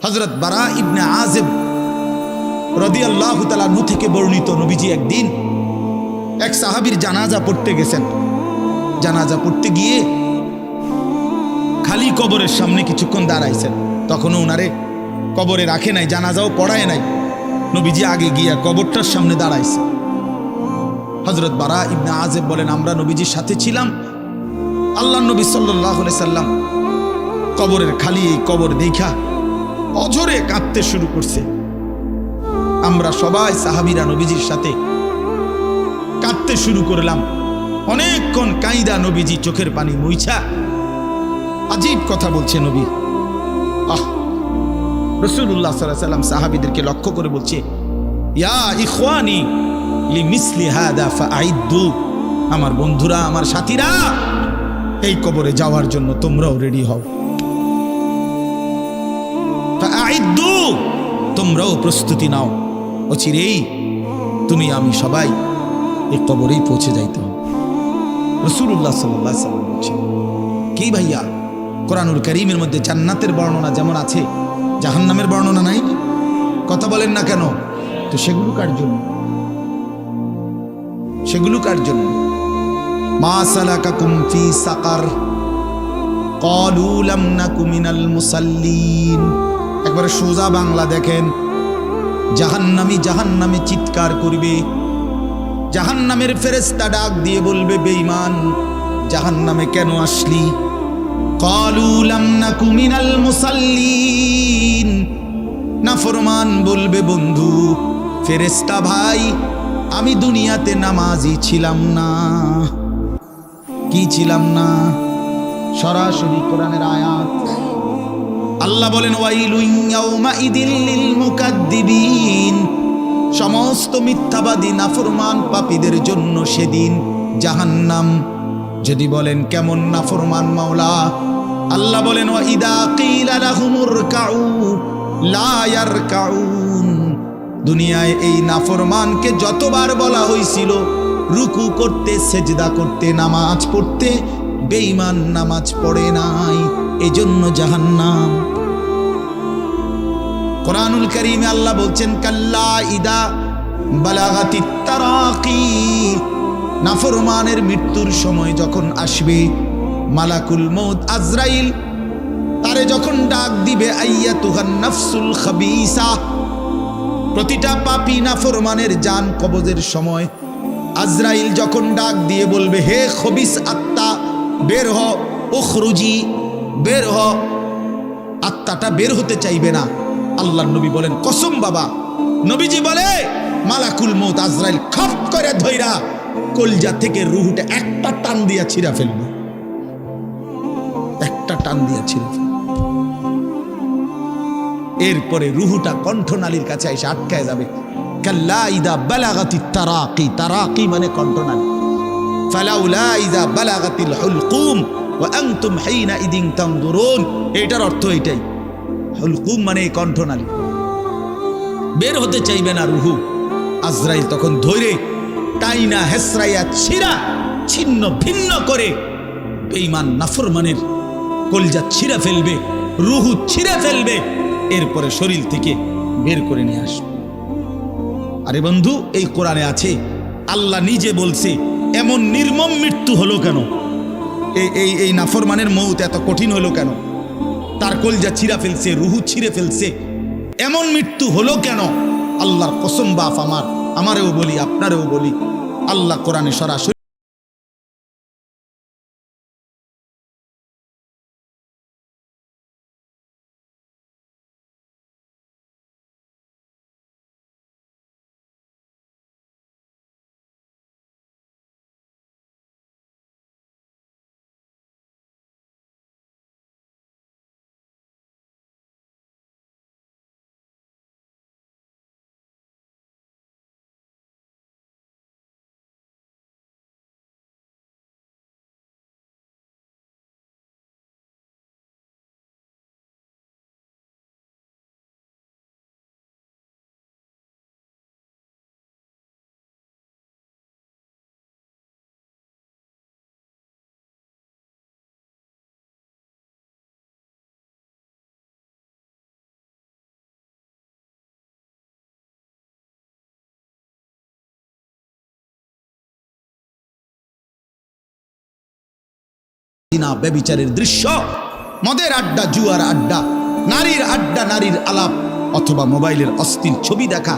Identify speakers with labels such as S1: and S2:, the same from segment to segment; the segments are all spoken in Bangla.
S1: হযরত বারা ইবনে আযিব রাদিয়াল্লাহু তাআলা আনহু থেকে বর্ণিত, নবীজি একদিন এক সাহাবীর জানাজা পড়তে গেছেন। জানাজা পড়তে গিয়ে খালি কবরের সামনে কিছুক্ষণ দাঁড়াইছেন। তখনও ওনারে কবরে রাখে নাই, জানাজাও পড়ায় নাই। নবীজি আগে গিয়া কবরটার সামনে দাঁড়াইছে। হযরত বারা ইবনে আযিব বলেন, আমরা নবীজির সাথে ছিলাম। আল্লাহর নবী সাল্লাল্লাহু আলাইহি সাল্লাম কবরের খালি এই কবর দেখা অঝরে কাঁদতে শুরু করছে। আমরা সবাই সাহাবীরা নবীজির সাথে কাঁদতে শুরু করলাম। অনেকক্ষণ কাইদা নবীজি চোখের পানি মুইছা আজীব কথা বলছে নবী। রাসূলুল্লাহ সাল্লাল্লাহু আলাইহি ওয়াসাল্লাম সাহাবীদেরকে লক্ষ্য করে বলছে, ইয়া ইখওয়ানি লিমিসলি হাদা ফাআইদ্দু, আমার বন্ধুরা, আমার সাথীরা, এই কবরে যাওয়ার জন্য তোমরাও রেডি হও। ফাআইদ্দু, তোমরাও প্রস্তুতি নাও। অচিরেই তুমি আমি সবাই এই কবরেই পৌঁছে যাইতে হবে। রাসূলুল্লাহ সাল্লাল্লাহু আলাইহি ওয়াসাল্লাম বলছেন, কি ভাইয়া, কোরআনুল কারীমের মধ্যে জান্নাতের বর্ণনা যেমন আছে, জাহান্নামের বর্ণনা নাই? কথা বলেন না কেন? তো সেগুলো কার জন্য? সেগুলো কার জন্য? মা সালাকাকুম ফি সাকার ক্বালু লাম নাকু মিনাল মুসাল্লিন। একবারে সোজা বাংলা দেখেন, জাহান্নামী জাহান্নামে চিৎকার করবে। জাহান্নামের ফেরেশতা ডাক দিয়ে বলবে, বেঈমান, জাহান্নামে কেন আসলি? ক্বালু লাম নাকু মিনাল মুসাল্লিন। নাফরমান বলবে, বন্ধু ফেরেশতা ভাই, আমি দুনিয়াতে নামাজি ছিলাম না। কি ছিলাম না? সরাসরি কোরআনের আয়াত। আল্লাহ বলেন, ওয়াইলুন ইয়াউমাইদিল লিল মুকাদ্দিবিন, সমস্ত মিথ্যাবাদী নাফরমান পাপীদের জন্য সেদিন জাহান্নাম। যদি বলেন কেমন নাফরমান মাওলা? আল্লাহ বলেন, ওয়া ইদা কিলা লাহুমুর কাউ লা ইয়ারকাউন। দুনিয়ায় এই নাফরমানকে যতবার বলা হয়েছিল রুকু করতে, সেজদা করতে, নামাজ পড়তে, বেঈমান নামাজ পড়ে নাই, এজন্য জাহান্নাম। কোরআনুল কারীমে আল্লাহ বলছেন, কাল্লা ইদা বালাগাতিত তারাকি, নাফরমানের মৃত্যুর সময় যখন আসবে, মালাকুল মউত আজরাইল তারে যখন ডাক দিবে, আইয়াতুহান নাফসুল খাবিসা, প্রতিটা পাপী নাফরমানের জান কবজের সময় আজরাইল যখন ডাক দিয়ে বলবে, হে খবিস আত্মা, বের হ, উখরুজি, বের হ। আত্মাটা বের হতে চাইবে না। আল্লাহর নবী বলেন, কসম বাবা। নবীজি বলে, মালাকুল মউত আজরাইল খপ করে ধইরা কলজা থেকে রুহুটা একটা টান দিয়া ছিঁড়া ফেলবে। একটা টান দিয়া ছিঁড়া ফেলবে। এরপরে রুহুটা কণ্ঠনালীর কাছে এসে আটকায় যাবে। কাল্লা ইদা বালাগাতিত তারাকি, তারাকি মানে কণ্ঠনালী। ফালাউলা ইদা বালাগাতিল হুলকুম ওয়া আনতুম হিনা ইদিন তানজুরুন, এটার অর্থ এটাই। হুলকুম মানে কণ্ঠনালী। বের হতে চাইবে না রুহু। আজরাইল তখন ধরে টাইনা হেসরাইয়া ছিঁড়া ছিন্ন ভিন্ন করে বেঈমান নাফরমানের কলজা ছিঁড়ে ফেলবে, রুহু ছিঁড়ে ফেলবে, এরপরে শরীর থেকে বের করে নিয়ে আসবে। আরে বন্ধু, এই কোরআনে আছে, আল্লাহ নিজে বলছে, এমন নির্মম মৃত্যু হলো কেন? এই নাফরমানের মউত এত কঠিন হলো কেন? তার কলজা ছিঁড়া ফেলছে, রুহু ছিঁড়ে ফেলছে, এমন মৃত্যু হলো কেন? আল্লাহর কসম বাপ, আমারেও বলি, আপনারেও বলি, আল্লাহ কোরআনে সরাসরি জিনা ব্যভিচারের দৃশ্য, মদের আড্ডা, জুয়ার আড্ডা, নারীর আড্ডা, নারীর আলাপ, অথবা মোবাইলের অশ্লীল ছবি দেখা।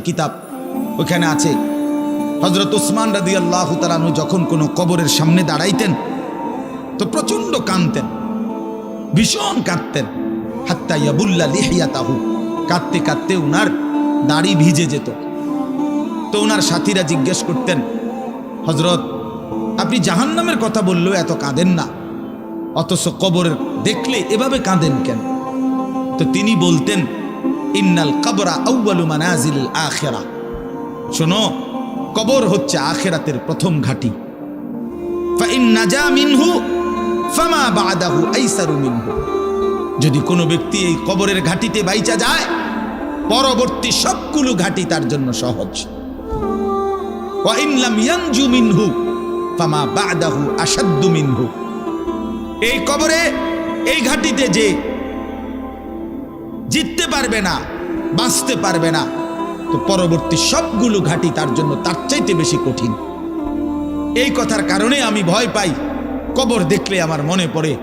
S1: কিতাব ওখানে আছে, হযরত উসমান রাদিয়াল্লাহু তাআলা আনহু যখন কোনো কবরের সামনে দাঁড়াইতেন তো প্রচন্ড কাঁদতেন, ভীষণ কাঁদতেন। হাত্তা ইয়াবুল্লা লিহিয়াতাহু, কাঁদতে কাঁদতে উনার দাড়ি ভিজে যেত। তো উনার সাথীরা জিজ্ঞেস করতেন, হযরত আপনি জাহান্নামের কথা বললেও এত কাঁদেন না, অথচ কবরের দেখলে এভাবে কাঁদেন কেন? তো তিনি বলতেন, ইন্নাল কবরা আউয়ালু মানাজিলিল আখিরা, শোনো কবর হচ্ছে আখিরাতের প্রথম ঘাঁটি। ফাইন নাজা মিনহু ফামা বাদাহু আইসারু মিনহু, যদি কোনো ব্যক্তি এই কবরের ঘাঁটিতে বাইচা যায় পরবর্তী সবগুলো ঘাঁটি তার জন্য সহজ। ওয়া ইন লাম ইয়ানজু মিনহু ফামা বাদাহু আশাদ্দু মিনহু, এই কবরে এই ঘাঁটিতে যে জিততে পারবে না, বাঁচতে পারবে না, তো পরবর্তী সবগুলো ঘাঁটি তার জন্য তার চাইতে বেশি কঠিন। এই কথার কারণে আমি ভয় পাই, কবর দেখলে আমার মনে পড়ে,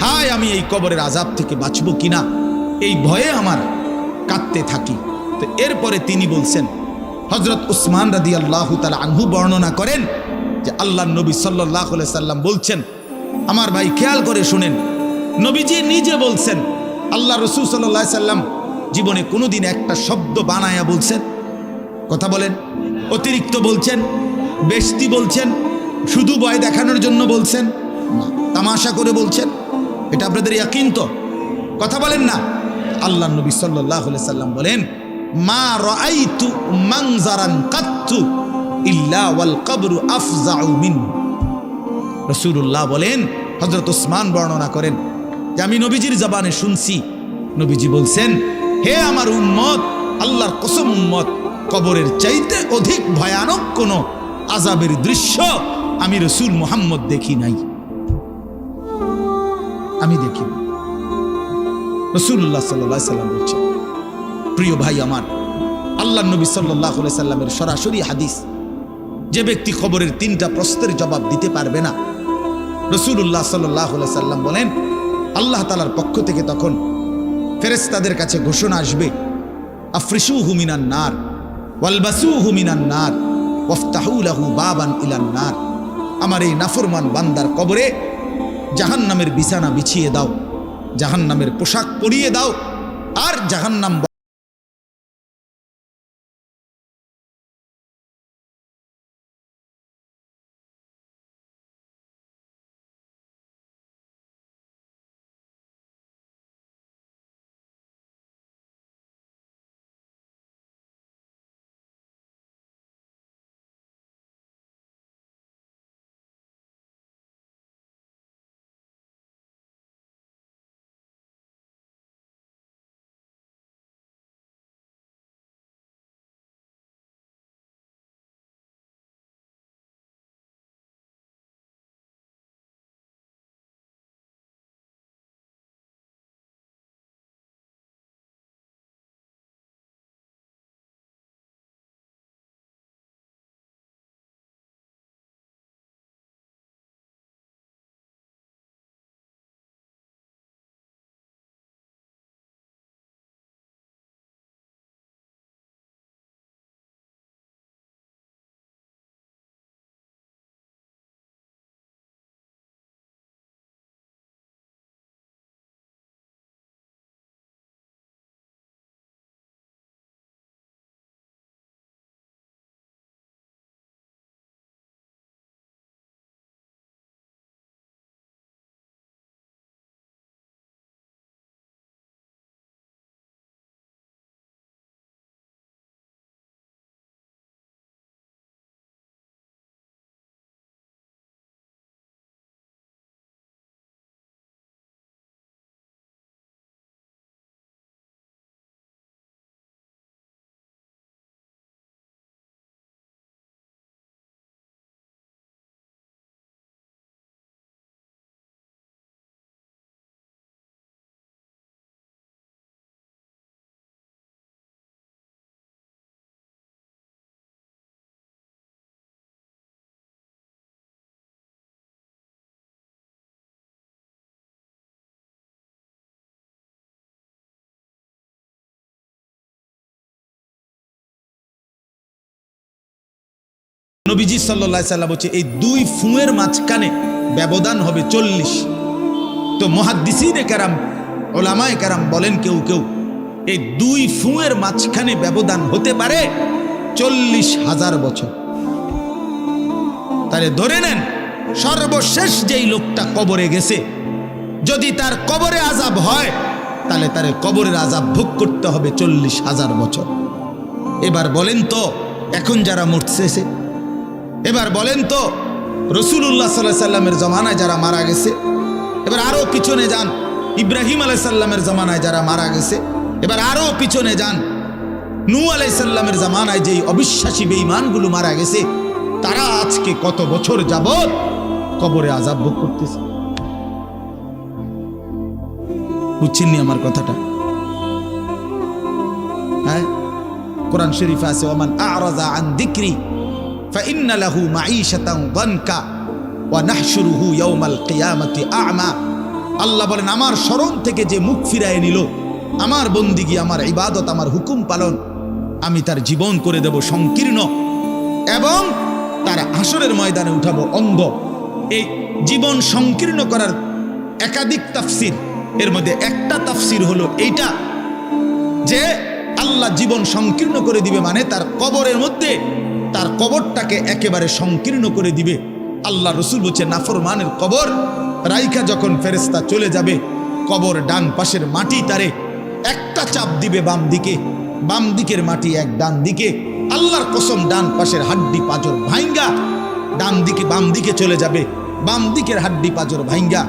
S1: হায় আমি এই কবরের আযাব থেকে বাঁচব কিনা, এই ভয়ে আমার কাঁদতে থাকি। তো এরপরে তিনি বলছেন, হযরত উসমান রাদিয়াল্লাহু তাআলা আনহু বর্ণনা করেন যে আল্লাহর নবী সাল্লাল্লাহু আলাইহি সাল্লাম বলছেন, আমার ভাই খেয়াল করে শুনেন, নবীজি নিজে বলছেন আল্লাহ রাসূল সাল্লাল্লাহু আলাইহি সাল্লাম জীবনে কোনোদিন একটা শব্দ বানায়া বলছেন? কথা বলেন। অতিরিক্ত বলছেন, বেশতি বলছেন, শুধু ভয় দেখানোর জন্য বলছেন, না তামাশা করে বলছেন? এটা আপনাদের ইয়াকিন তো? কথা বলেন না। আল্লাহ নবী সাল্লাল্লাহু আলাইহি সাল্লাম বলেন, মা রাআইতু মানজারান কাত্তু ইল্লা ওয়াল কবরু আফজাউ মিনহু। রাসূলুল্লাহ বলেন, হযরত ওসমান বর্ণনা করেন যে আমি নবীজির জবানে শুনছি, নবীজি বলছেন, হে আমার উম্মত, আল্লাহর কসম উম্মত, কবরের চাইতে অধিক ভয়ানক কোন আযাবের দৃশ্য আমি রাসূল মুহাম্মদ দেখি নাই, আমি দেখি। রাসূলুল্লাহ সাল্লাল্লাহু আলাইহি সাল্লাম বলছেন। প্রিয় ভাই আমার, আল্লাহর নবী সাল্লাল্লাহু আলাইহি সাল্লামের সরাসরি হাদিস, যে ব্যক্তি কবরের 3টা প্রশ্নের জবাব দিতে পারবে না, রাসূলুল্লাহ সাল্লাল্লাহু আলাইহি সাল্লাম বলেন আল্লাহ তাআলার পক্ষ থেকে তখন ফেরেশতাদের কাছে ঘোষণা আসবে, আফরিশুহু মিনান নার ওয়ালবাসুহু মিনান নার ওয়াফতাহু লাহু বাবান ইলান নার। আমার এই নাফরমান বান্দার কবরে জাহান্নামের বিছানা বিছিয়ে দাও, জাহান্নামের পোশাক পরিয়ে দাও, আর জাহান্নাম নবীজি সাল্লাল্লাহু আলাইহি সাল্লাম বলছে এই 2 ফুঁয়ের মাঝখানে ব্যবধান হবে 40। তো মুহাদ্দিসিনে কেরাম, উলামায়ে কেরাম বলেন কেউ কেউ এই 2 ফুঁয়ের মাঝখানে ব্যবধান হতে পারে 40,000 বছর। তাহলে ধরে নেন সর্বশেষ যেই লোকটা কবরে গেছে, যদি তার কবরে আযাব হয় তাহলে তার কবরের আযাব ভোগ করতে হবে 40,000 বছর। এবার বলেন তো এখন যারা মরতেছে, এবার বলেন তো রাসূলুল্লাহ সাল্লাল্লাহু আলাইহি সাল্লামের জমানায় যারা মারা গেছে, এবার আরো পিছনে যান ইব্রাহিম আলাইহিস সালামের জমানায় যারা মারা গেছে, এবার আরো পিছনে যান নূহ আলাইহিস সালামের জমানায় যেই অবিশ্বাসী বেঈমানগুলো মারা গেছে, তারা আজকে কত বছর যাবত কবরে আযাব ভোগ করতেছে। বুঝছেননি আমার কথাটা? হ্যাঁ, কোরআন শরীফে আছে ওমান আ'রাযা আন যিকরি ফাইন্না লাহু মাঈশাতান দানকা ওয়া নাহশুরুহু ইয়াওমাল কিয়ামাতি আ'মা। আল্লাহ বলেন আমার স্মরণ থেকে যে মুখ ফিরায় নিল, আমার বন্দিগি, আমার ইবাদত, আমার হুকুম পালন, আমি তার জীবন করে দেব সংকীর্ণ এবং তার হাসরের ময়দানে উঠাবো অন্ধ। এই জীবন সংকীর্ণ করার একাধিক তাফসীর, এর মধ্যে একটা তাফসির হলো এইটা যে আল্লাহ জীবন সংকীর্ণ করে দিবে, মানে তার কবরের মধ্যে তার কবরটাকে একেবারে সংকীর্ণ করে দিবে। আল্লাহ রসুল বলছে নাফরমানের কবর রাইখা যখন ফেরেশতা চলে যাবে, কবর ডান পাশের মাটি তারে একটা চাপ দিবে বাম দিকে, বাম দিকের মাটি এক ডান দিকে। আল্লাহর কসম ডান পাশের হাড্ডি পাঁজর ভাইঙ্গা ডান দিকে বাম দিকে চলে যাবে, বাম দিকের হাড্ডি পাঁজর ভাইঙ্গা।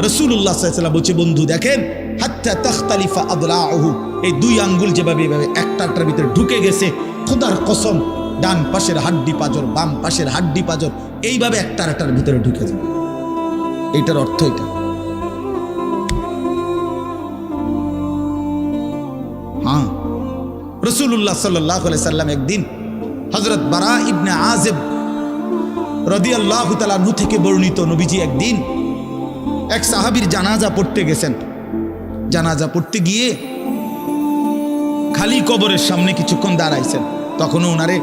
S1: রাসূলুল্লাহ সাল্লাল্লাহু আলাইহি ওয়াসাল্লাম বলছে বন্ধু দেখেন, হাত্তা তাখতালিফা আদলাউহু, এই দুই আঙ্গুল যেভাবে এভাবে একটার ভিতরে ঢুকে গেছে, খোদার কসম ডান পাশের হাড্ডি পাঁজর বাম পাশের হাড্ডি পাঁজর এইভাবে একটার ভিতরে ঢুকে যাবে। এইটার অর্থ এটা। হ্যাঁ, রাসূলুল্লাহ সাল্লাল্লাহু আলাইহি সাল্লাম একদিন হযরত বারা ইবনে আযিব রাদিয়াল্লাহু তাআলা আনহু থেকে বর্ণিত, নবীজি একদিন এক সাহাবীর জানাজা পড়তে গেছেন। জানাজা পড়তে গিয়ে খালি কবরের সামনে কিছুক্ষণ দাঁড়াইছেন। তখনও ওনারে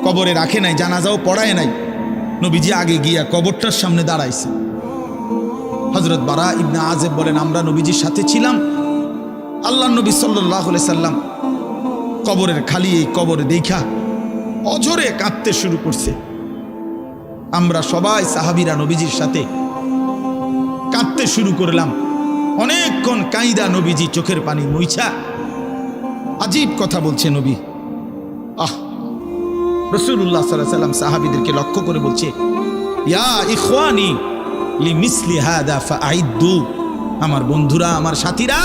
S1: কবরে রাখে নাই, জানাজাও পড়ায় নাই। নবীজি আগে গিয়া কবরটার সামনে দাঁড়াইছে। হযরত বারা ইবনে আযিব বলেন, আমরা নবীজির সাথে ছিলাম। আল্লাহর নবী সাল্লাল্লাহু আলাইহি সাল্লাম কবরের খালি এই কবর দেখা অঝরে কাঁদতে শুরু করছে। আমরা সবাই সাহাবীরা নবীজির সাথে কাঁদতে শুরু করলাম। অনেকক্ষণ কাইদা নবীজি চোখের পানি মুইছা আজীব কথা বলছে নবী। রাসূলুল্লাহ সাল্লাল্লাহু আলাইহি সাল্লাম সাহাবীদেরকে লক্ষ্য করে বলছে, ইয়া ইখওয়ানি লিমিসলি হাদা ফাআইদ্দু, আমার বন্ধুরা আমার সাথীরা